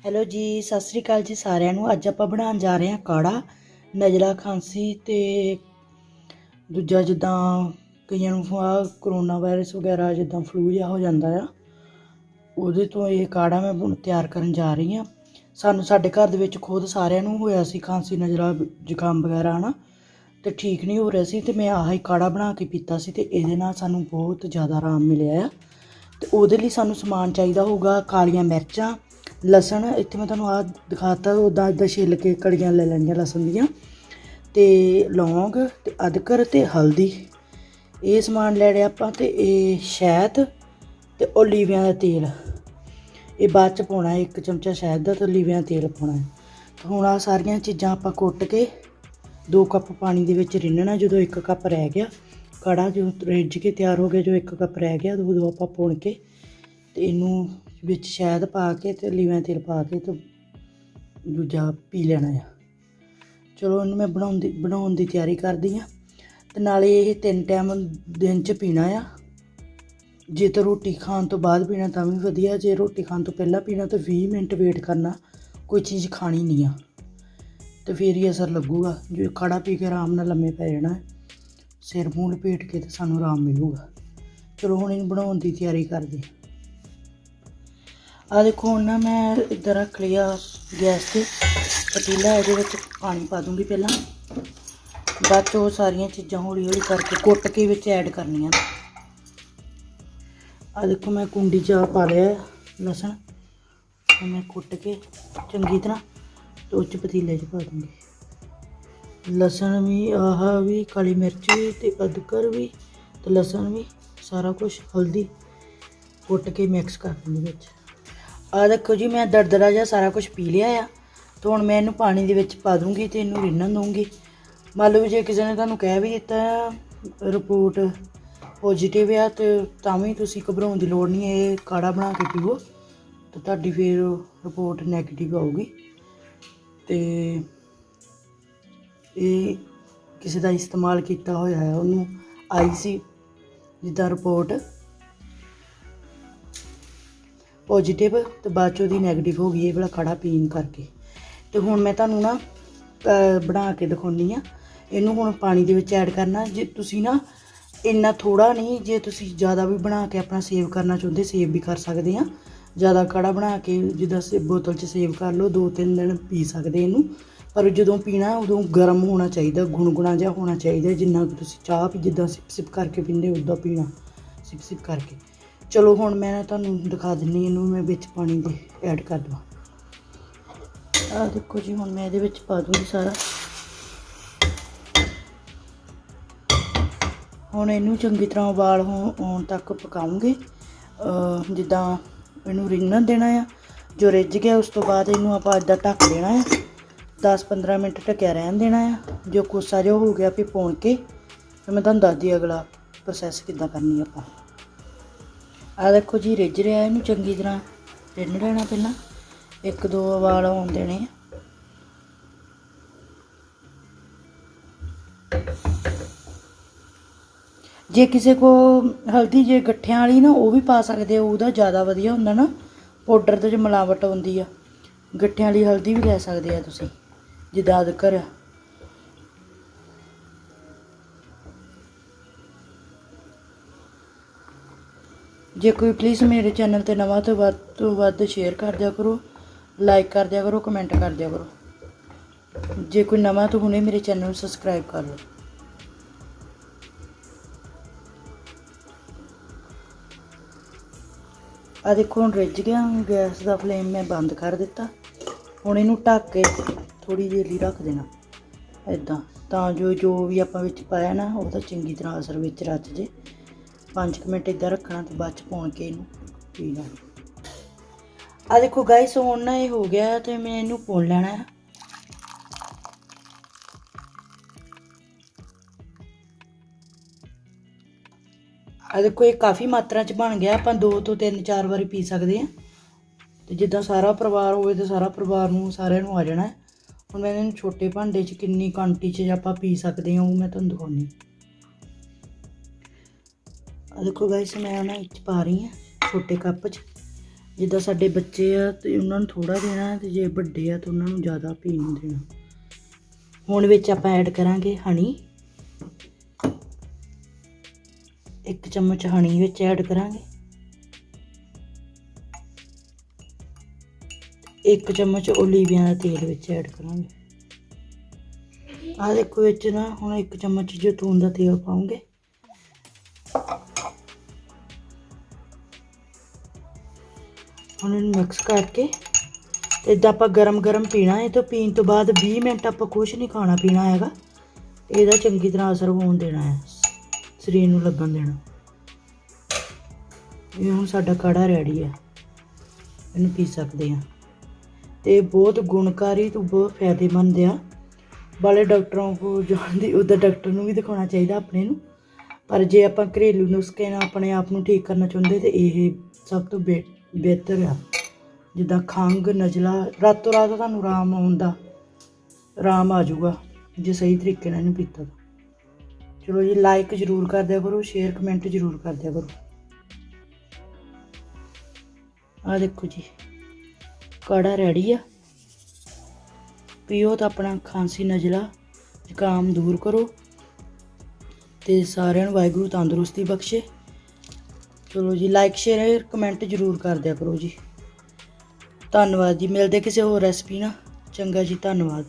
Hello ਜੀ, ਸਤਿ ਸ਼੍ਰੀ ਅਕਾਲ ਜੀ ਸਾਰਿਆਂ ਨੂੰ। ਅੱਜ ਆਪਾਂ ਬਣਾਉਣ ਜਾ ਰਹੇ ਹਾਂ ਕਾੜਾ। ਨਜ਼ਲਾ, ਖਾਂਸੀ ਤੇ ਦੂਜਾ ਜਿੱਦਾਂ ਕਈਆਂ ਨੂੰ ਕਰੋਨਾ ਵਾਇਰਸ ਵਗੈਰਾ ਜਿੱਦਾਂ ਫਲੂ ਜਿਹਾ ਹੋ ਜਾਂਦਾ ਆ, ਉਹਦੇ ਤੋਂ ਇਹ ਕਾੜਾ ਮੈਂ ਤਿਆਰ ਕਰਨ ਜਾ ਰਹੀ ਹਾਂ। ਸਾਨੂੰ ਸਾਡੇ ਘਰ ਦੇ ਵਿੱਚ ਖੁਦ ਸਾਰਿਆਂ ਨੂੰ ਹੋਇਆ ਸੀ ਖਾਂਸੀ, ਨਜ਼ਲਾ, ਜ਼ੁਕਾਮ ਵਗੈਰਾ ਹੈ ਨਾ, ਅਤੇ ਠੀਕ ਨਹੀਂ ਹੋ ਰਿਹਾ ਸੀ। ਅਤੇ ਮੈਂ ਆਹ ਹੀ ਕਾੜਾ ਬਣਾ ਕੇ ਪੀਤਾ ਸੀ ਅਤੇ ਇਹਦੇ ਨਾਲ ਸਾਨੂੰ ਬਹੁਤ ਜ਼ਿਆਦਾ ਆਰਾਮ ਮਿਲਿਆ ਆ। ਅਤੇ ਉਹਦੇ ਲਈ ਸਾਨੂੰ ਸਮਾਨ ਚਾਹੀਦਾ ਹੋਊਗਾ ਕਾਲੀਆਂ ਮਿਰਚਾਂ, ਲਸਣ। ਇੱਥੇ ਮੈਂ ਤੁਹਾਨੂੰ ਆਹ ਦਿਖਾਤਾ, ਉੱਦਾਂ ਛਿੱਲ ਕੇ ਕੜੀਆਂ ਲੈ ਲੈਣੀਆਂ ਲਸਣ ਦੀਆਂ, ਅਤੇ ਲੌਂਗ ਅਤੇ ਅਦਰਕ ਅਤੇ ਹਲਦੀ। ਇਹ ਸਮਾਨ ਲੈ ਲਿਆ ਆਪਾਂ। ਅਤੇ ਇਹ ਸ਼ਹਿਦ ਅਤੇ ਓਲੀਵਿਆਂ ਦਾ ਤੇਲ, ਇਹ ਬਾਅਦ 'ਚ ਪਾਉਣਾ ਹੈ। 1 ਚਮਚਾ ਸ਼ਹਿਦ ਦਾ ਅਤੇ ਓਲੀਵਿਆਂ ਦਾ ਤੇਲ ਪਾਉਣਾ ਹੈ। ਹੁਣ ਆਹ ਸਾਰੀਆਂ ਚੀਜ਼ਾਂ ਆਪਾਂ ਕੁੱਟ ਕੇ 2 ਕੱਪ ਪਾਣੀ ਦੇ ਵਿੱਚ ਰਿੰਨਣਾ। ਜਦੋਂ 1 ਕੱਪ ਰਹਿ ਗਿਆ, ਕਾੜਾ ਜਦੋਂ ਰਿੱਝ ਕੇ ਤਿਆਰ ਹੋ ਗਿਆ, ਜੋ 1 ਕੱਪ ਰਹਿ ਗਿਆ ਉਦੋਂ ਆਪਾਂ ਪੁਣ ਕੇ ਅਤੇ ਇਹਨੂੰ ਵਿੱਚ ਸ਼ਹਿਦ ਪਾ ਕੇ ਅਤੇ ਲੀਵਿਆਂ ਤੇਲ ਪਾ ਕੇ ਅਤੇ ਦੂਜਾ ਪੀ ਲੈਣਾ ਆ। ਚਲੋ ਇਹਨੂੰ ਮੈਂ ਬਣਾਉਣ ਦੀ ਤਿਆਰੀ ਕਰਦੀ ਹਾਂ। ਅਤੇ ਨਾਲੇ ਇਹ 3 ਟਾਈਮ ਦਿਨ 'ਚ ਪੀਣਾ ਆ। ਜੇ ਤਾਂ ਰੋਟੀ ਖਾਣ ਤੋਂ ਬਾਅਦ ਪੀਣਾ ਤਾਂ ਵੀ ਵਧੀਆ, ਜੇ ਰੋਟੀ ਖਾਣ ਤੋਂ ਪਹਿਲਾਂ ਪੀਣਾ ਤਾਂ 20 ਮਿੰਟ ਵੇਟ ਕਰਨਾ, ਕੋਈ ਚੀਜ਼ ਖਾਣੀ ਨਹੀਂ ਆ, ਅਤੇ ਫਿਰ ਹੀ ਅਸਰ ਲੱਗੂਗਾ। ਜੇ ਕਾੜਾ ਪੀ ਕੇ ਆਰਾਮ ਨਾਲ ਲੰਮੇ ਪੈ ਜਾਣਾ, ਸਿਰ ਮੂੰਹ ਲਪੇਟ ਕੇ ਤਾਂ ਸਾਨੂੰ ਆਰਾਮ ਮਿਲੂਗਾ। ਚਲੋ ਹੁਣ ਇਹਨੂੰ ਬਣਾਉਣ ਦੀ ਤਿਆਰੀ ਕਰਦੇ। ਆਹ ਦੇਖੋ ਹੁਣ ਨਾ ਮੈਂ ਇੱਧਰ ਰੱਖ ਲਿਆ ਗੈਸ 'ਤੇ ਪਤੀਲਾ, ਇਹਦੇ ਵਿੱਚ ਪਾਣੀ ਪਾ ਦੂੰਗੀ ਪਹਿਲਾਂ, ਬਾਅਦ 'ਚ ਉਹ ਸਾਰੀਆਂ ਚੀਜ਼ਾਂ ਹੌਲੀ ਹੌਲੀ ਕਰਕੇ ਕੁੱਟ ਕੇ ਵਿੱਚ ਐਡ ਕਰਨੀਆਂ। ਆਹ ਦੇਖੋ ਮੈਂ ਕੁੰਡੀ 'ਚ ਪਾ ਲਿਆ ਲਸਣ, ਮੈਂ ਕੁੱਟ ਕੇ ਚੰਗੀ ਤਰ੍ਹਾਂ ਅਤੇ ਉਹ 'ਚ ਪਤੀਲੇ 'ਚ ਪਾ ਦੂੰਗੀ। ਲਸਣ ਵੀ, ਆਹ ਵੀ, ਕਾਲੀ ਮਿਰਚ ਵੀ ਅਤੇ ਅਦਰਕ ਵੀ ਅਤੇ ਲਸਣ ਵੀ, ਸਾਰਾ ਕੁਛ, ਹਲਦੀ ਕੁੱਟ ਕੇ ਮਿਕਸ ਕਰ ਦੂੰਗੀ ਵਿੱਚ। ਆਹ ਦੇਖੋ ਜੀ ਮੈਂ ਦਰਦਰਾ ਜਿਹਾ ਸਾਰਾ ਕੁਛ ਪੀ ਲਿਆ ਆ। ਅਤੇ ਹੁਣ ਮੈਂ ਇਹਨੂੰ ਪਾਣੀ ਦੇ ਵਿੱਚ ਪਾ ਦੂੰਗੀ ਅਤੇ ਇਹਨੂੰ ਰਿੰਨਣ ਦੂੰਗੀ। ਮੰਨ ਲਓ ਵੀ ਜੇ ਕਿਸੇ ਨੇ ਤੁਹਾਨੂੰ ਕਹਿ ਵੀ ਦਿੱਤਾ ਰਿਪੋਰਟ ਪੋਜੀਟਿਵ ਆ, ਅਤੇ ਤਾਂ ਵੀ ਤੁਸੀਂ ਘਬਰਾਉਣ ਦੀ ਲੋੜ ਨਹੀਂ। ਇਹ ਕਾੜਾ ਬਣਾ ਕੇ ਪੀਓ ਅਤੇ ਤੁਹਾਡੀ ਫਿਰ ਰਿਪੋਰਟ ਨੈਗੇਟਿਵ ਆਊਗੀ। ਅਤੇ ਇਹ ਕਿਸੇ ਦਾ ਇਸਤੇਮਾਲ ਕੀਤਾ ਹੋਇਆ ਹੈ, ਉਹਨੂੰ ਆਈ ਸੀ ਜਿੱਦਾਂ ਰਿਪੋਰਟ ਪੋਜੀਟਿਵ, ਅਤੇ ਬਾਅਦ 'ਚ ਉਹਦੀ ਨੈਗੇਟਿਵ ਹੋ ਗਈ ਇਹ ਵਾਲਾ ਕਾੜਾ ਪੀਣ ਕਰਕੇ। ਅਤੇ ਹੁਣ ਮੈਂ ਤੁਹਾਨੂੰ ਨਾ ਬਣਾ ਕੇ ਦਿਖਾਉਂਦੀ ਹਾਂ। ਇਹਨੂੰ ਹੁਣ ਪਾਣੀ ਦੇ ਵਿੱਚ ਐਡ ਕਰਨਾ। ਜੇ ਤੁਸੀਂ ਨਾ ਇੰਨਾ ਥੋੜ੍ਹਾ ਨਹੀਂ, ਜੇ ਤੁਸੀਂ ਜ਼ਿਆਦਾ ਵੀ ਬਣਾ ਕੇ ਆਪਣਾ ਸੇਵ ਕਰਨਾ ਚਾਹੁੰਦੇ, ਸੇਵ ਵੀ ਕਰ ਸਕਦੇ ਹਾਂ। ਜ਼ਿਆਦਾ ਕਾੜਾ ਬਣਾ ਕੇ ਜਿੱਦਾਂ ਬੋਤਲ 'ਚ ਸੇਵ ਕਰ ਲਓ, 2-3 ਦਿਨ ਪੀ ਸਕਦੇ ਇਹਨੂੰ। ਪਰ ਜਦੋਂ ਪੀਣਾ ਉਦੋਂ ਗਰਮ ਹੋਣਾ ਚਾਹੀਦਾ, ਗੁਣਗੁਣਾ ਜਿਹਾ ਹੋਣਾ ਚਾਹੀਦਾ, ਜਿੰਨਾ ਕੁ ਤੁਸੀਂ ਚਾਹ ਵੀ ਜਿੱਦਾਂ ਸਿਪ ਕਰਕੇ ਪੀਂਦੇ ਉੱਦਾਂ ਪੀਣਾ, ਸਿਪ ਕਰਕੇ। ਚਲੋ ਹੁਣ ਮੈਂ ਤੁਹਾਨੂੰ ਦਿਖਾ ਦਿੰਦੀ, ਇਹਨੂੰ ਮੈਂ ਵਿੱਚ ਪਾਣੀ ਦੇ ਐਡ ਕਰ ਦੇਵਾਂ। ਆਹ ਦੇਖੋ ਜੀ ਹੁਣ ਮੈਂ ਇਹਦੇ ਵਿੱਚ ਪਾ ਦੂੰਗੀ ਸਾਰਾ। ਹੁਣ ਇਹਨੂੰ ਚੰਗੀ ਤਰ੍ਹਾਂ ਉਬਾਲ ਆਉਣ ਤੱਕ ਪਕਾਉਂਗੇ। ਜਿੱਦਾਂ ਇਹਨੂੰ ਰਿੰਨਣ ਦੇਣਾ ਆ। ਜੋ ਰਿੱਝ ਗਿਆ ਉਸ ਤੋਂ ਬਾਅਦ ਇਹਨੂੰ ਆਪਾਂ ਇੱਦਾਂ ਢੱਕ ਦੇਣਾ ਆ, 10-15 ਮਿੰਟ ਢੱਕਿਆ ਰਹਿਣ ਦੇਣਾ ਆ। ਜੋ ਕੋਸਾ ਜਿਹਾ ਹੋ ਗਿਆ ਵੀ ਪੁਣ ਕੇ, ਫਿਰ ਮੈਂ ਤੁਹਾਨੂੰ ਦੱਸਦੀ ਅਗਲਾ ਪ੍ਰੋਸੈਸ ਕਿੱਦਾਂ ਕਰਨੀ ਆਪਾਂ। ਆਹ ਦੇਖੋ ਜੀ ਰਿੱਝ ਰਿਹਾ, ਇਹਨੂੰ ਚੰਗੀ ਤਰ੍ਹਾਂ ਰਿੰਨ ਲੈਣਾ। ਪਹਿਲਾਂ 1-2 ਉਬਾਲ ਆਉਣ ਦੇਣੇ ਆ। ਜੇ ਕਿਸੇ ਕੋਲ ਹਲਦੀ ਜੇ ਗੱਠਿਆਂ ਵਾਲੀ ਨਾ ਉਹ ਵੀ ਪਾ ਸਕਦੇ ਹੋ, ਉਹਦਾ ਜ਼ਿਆਦਾ ਵਧੀਆ ਹੁੰਦਾ ਨਾ। ਪਾਊਡਰ ਦੇ 'ਚ ਮਿਲਾਵਟ ਹੁੰਦੀ ਆ, ਗੱਠਿਆਂ ਵਾਲੀ ਹਲਦੀ ਵੀ ਲੈ ਸਕਦੇ ਆ ਤੁਸੀਂ, ਜਿੱਦਾਂ ਅਦਰਕ ਆ। ਜੇ ਕੋਈ ਪਲੀਜ਼ ਮੇਰੇ ਚੈਨਲ 'ਤੇ ਨਵਾਂ ਤੋਂ ਵੱਧ ਸ਼ੇਅਰ ਕਰ ਦਿਆ ਕਰੋ, ਲਾਈਕ ਕਰ ਦਿਆ ਕਰੋ, ਕਮੈਂਟ ਕਰ ਦਿਆ ਕਰੋ। ਜੇ ਕੋਈ ਨਵਾਂ ਤਾਂ ਹੁਣੇ ਮੇਰੇ ਚੈਨਲ ਨੂੰ ਸਬਸਕ੍ਰਾਈਬ ਕਰ ਲਓ। ਆਹ ਦੇਖੋ ਹੁਣ ਰਿੱਝ ਗਿਆ। ਗੈਸ ਦਾ ਫਲੇਮ ਮੈਂ ਬੰਦ ਕਰ ਦਿੱਤਾ। ਹੁਣ ਇਹਨੂੰ ਢੱਕ ਕੇ ਥੋੜ੍ਹੀ ਦੇਰ ਲਈ ਰੱਖ ਦੇਣਾ ਇੱਦਾਂ, ਤਾਂ ਜੋ ਵੀ ਆਪਾਂ ਵਿੱਚ ਪਾਇਆ ਨਾ ਉਹਦਾ ਚੰਗੀ ਤਰ੍ਹਾਂ ਅਸਰ ਵਿੱਚ ਰਚ ਜੇ। 5 ਮਿੰਟ ਇੱਦਾਂ ਰੱਖਣਾ ਅਤੇ ਬਾਅਦ 'ਚ ਪਾਉਣ ਕੇ ਇਹਨੂੰ ਪੀ ਲੈਣਾ। ਆਹ ਦੇਖੋ ਗਾਇਸ ਹੁਣ ਨਾ ਇਹ ਹੋ ਗਿਆ ਅਤੇ ਮੈਂ ਇਹਨੂੰ ਪੁਣ ਲੈਣਾ ਹੈ। ਆਹ ਦੇਖੋ ਇਹ ਕਾਫੀ ਮਾਤਰਾ 'ਚ ਬਣ ਗਿਆ। ਆਪਾਂ 2 ਤੋਂ 3-4 ਵਾਰੀ ਪੀ ਸਕਦੇ ਹਾਂ। ਅਤੇ ਜਿੱਦਾਂ ਸਾਰਾ ਪਰਿਵਾਰ ਹੋਵੇ ਤਾਂ ਸਾਰਾ ਪਰਿਵਾਰ ਨੂੰ ਸਾਰਿਆਂ ਨੂੰ ਆ ਜਾਣਾ। ਹੁਣ ਮੈਂ ਇਹਨੂੰ ਛੋਟੇ ਭਾਂਡੇ 'ਚ ਕਿੰਨੀ ਕੁਆਂਟੀਟੀ 'ਚ ਆਪਾਂ ਪੀ ਸਕਦੇ ਹਾਂ ਉਹ ਮੈਂ ਤੁਹਾਨੂੰ ਦਿਖਾਉਂਦੀ। ਆਹ ਦੇਖੋ ਗਾਇਸ ਮੈਂ ਨਾ ਇਹ 'ਚ ਪਾ ਰਹੀ ਹਾਂ ਛੋਟੇ ਕੱਪ 'ਚ। ਜਿੱਦਾਂ ਸਾਡੇ ਬੱਚੇ ਆ ਤੇ ਉਹਨਾਂ ਨੂੰ ਥੋੜਾ ਦੇਣਾ, ਤੇ ਜੇ ਵੱਡੇ ਆ ਤਾਂ ਉਹਨਾਂ ਨੂੰ ਜ਼ਿਆਦਾ ਪੀਣ ਨੂੰ ਦੇਣਾ। ਹੁਣ ਵਿੱਚ ਆਪਾਂ ਐਡ ਕਰਾਂਗੇ ਹਨੀ, 1 ਚਮਚ ਹਨੀ ਵਿੱਚ ਐਡ ਕਰਾਂਗੇ, 1 ਚਮਚ ਓਲੀਵਿਆਂ ਦਾ ਤੇਲ ਵਿੱਚ ਐਡ ਕਰਾਂਗੇ। ਆਹ ਦੇਖੋ ਵਿੱਚ ਨਾ ਹੁਣ 1 ਚਮਚ ਜੈਤੂਨ ਦਾ ਤੇਲ ਪਾਉਂਗੇ। ਹੁਣ ਇਹਨੂੰ ਮਿਕਸ ਕਰਕੇ ਇੱਦਾਂ ਆਪਾਂ ਗਰਮ ਪੀਣਾ। ਇਹ ਤੋਂ ਪੀਣ ਤੋਂ ਬਾਅਦ 20 ਮਿੰਟ ਆਪਾਂ ਕੁਛ ਨਹੀਂ ਖਾਣਾ ਪੀਣਾ ਹੈਗਾ। ਇਹਦਾ ਚੰਗੀ ਤਰ੍ਹਾਂ ਅਸਰ ਹੋਣ ਦੇਣਾ ਹੈ, ਸਰੀਰ ਨੂੰ ਲੱਗਣ ਦੇਣਾ। ਇਹ ਹੁਣ ਸਾਡਾ ਕਾੜਾ ਰੈਡੀ ਹੈ, ਇਹਨੂੰ ਪੀ ਸਕਦੇ ਹਾਂ। ਤੇ ਬਹੁਤ ਗੁਣਕਾਰੀ ਤੇ ਬਹੁਤ ਫਾਇਦੇਮੰਦ ਆ। ਵਾਲੇ ਡਾਕਟਰਾਂ ਕੋਲ ਜਾਣ ਦੀ, ਉੱਦਾਂ ਡਾਕਟਰ ਨੂੰ ਵੀ ਦਿਖਾਉਣਾ ਚਾਹੀਦਾ ਆਪਣੇ ਨੂੰ, ਪਰ ਜੇ ਆਪਾਂ ਘਰੇਲੂ ਨੁਸਖੇ ਨਾਲ ਆਪਣੇ ਆਪ ਨੂੰ ਠੀਕ ਕਰਨਾ ਚਾਹੁੰਦੇ ਤਾਂ ਇਹ ਸਭ ਤੋਂ ਬਿਹਤਰ ਆ। ਜਿੱਦਾਂ ਖੰਘ, ਨਜ਼ਲਾ, ਰਾਤੋਂ ਰਾਤ ਤੁਹਾਨੂੰ ਆਰਾਮ ਆ ਜਾਊਗਾ ਜੇ ਸਹੀ ਤਰੀਕੇ ਨਾਲ ਇਹਨੂੰ ਪੀਤਾ ਤਾਂ। ਚਲੋ ਜੀ, ਲਾਈਕ ਜ਼ਰੂਰ ਕਰ ਦਿਆ ਕਰੋ, ਸ਼ੇਅਰ ਕਮੈਂਟ ਜ਼ਰੂਰ ਕਰ ਦਿਆ ਕਰੋ। ਆਹ ਦੇਖੋ ਜੀ, ਕਾੜਾ ਰੈਡੀ ਆ। ਪੀਓ ਤਾਂ ਆਪਣਾ ਖਾਂਸੀ, ਨਜ਼ਲਾ, ਜ਼ੁਕਾਮ ਦੂਰ ਕਰੋ ਤੇ ਸਾਰਿਆਂ ਨੂੰ ਵਾਹਿਗੁਰੂ ਤੰਦਰੁਸਤੀ ਬਖਸ਼ੇ। ਚਲੋ ਜੀ, ਲਾਈਕ ਸ਼ੇਅਰ ਕਮੈਂਟ ਜ਼ਰੂਰ ਕਰ ਦਿਆ ਕਰੋ ਜੀ। ਧੰਨਵਾਦ ਜੀ। ਮਿਲਦੇ ਕਿਸੇ ਹੋਰ ਰੈਸਪੀ ਨਾਲ। ਚੰਗਾ ਜੀ, ਧੰਨਵਾਦ।